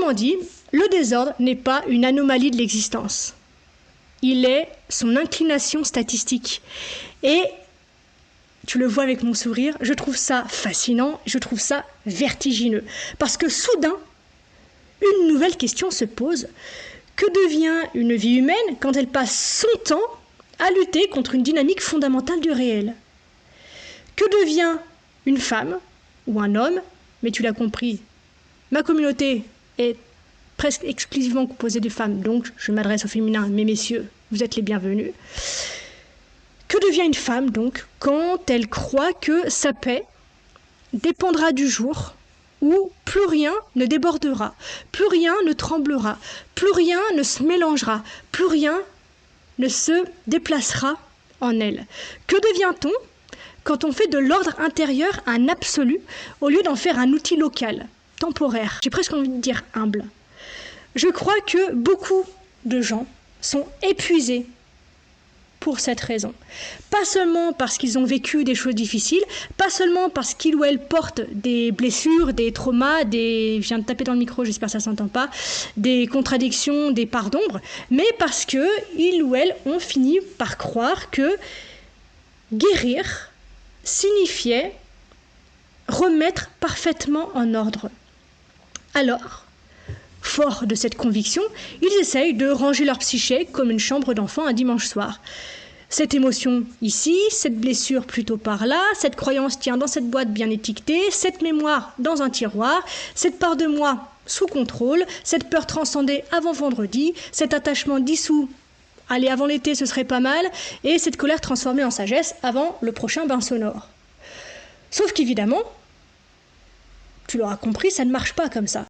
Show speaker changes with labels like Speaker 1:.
Speaker 1: Autrement dit, le désordre n'est pas une anomalie de l'existence. Il est son inclination statistique. Et tu le vois avec mon sourire, je trouve ça fascinant, je trouve ça vertigineux. Parce que soudain, une nouvelle question se pose. Que devient une vie humaine quand elle passe son temps à lutter contre une dynamique fondamentale du réel? Que devient une femme ou un homme? Mais tu l'as compris, ma communauté est presque exclusivement composée de femmes, donc je m'adresse au féminin, mais messieurs, vous êtes les bienvenus. Que devient une femme donc quand elle croit que sa paix dépendra du jour où plus rien ne débordera, plus rien ne tremblera, plus rien ne se mélangera, plus rien ne se déplacera en elle? Que devient-on quand on fait de l'ordre intérieur un absolu au lieu d'en faire un outil local, temporaire, j'ai presque envie de dire humble? Je crois que beaucoup de gens sont épuisés pour cette raison. Pas seulement parce qu'ils ont vécu des choses difficiles, pas seulement parce qu'ils ou elles portent des blessures, des traumas, je viens de taper dans le micro, j'espère que ça s'entend pas, des contradictions, des parts d'ombre, mais parce qu'ils ou elles ont fini par croire que guérir signifiait remettre parfaitement en ordre. Alors, forts de cette conviction, ils essayent de ranger leur psyché comme une chambre d'enfant un dimanche soir. Cette émotion ici, cette blessure plutôt par là, cette croyance tient dans cette boîte bien étiquetée, cette mémoire dans un tiroir, cette part de moi sous contrôle, cette peur transcendée avant vendredi, cet attachement dissous, allez, avant l'été ce serait pas mal, et cette colère transformée en sagesse avant le prochain bain sonore. Sauf qu'évidemment, tu l'auras compris, ça ne marche pas comme ça.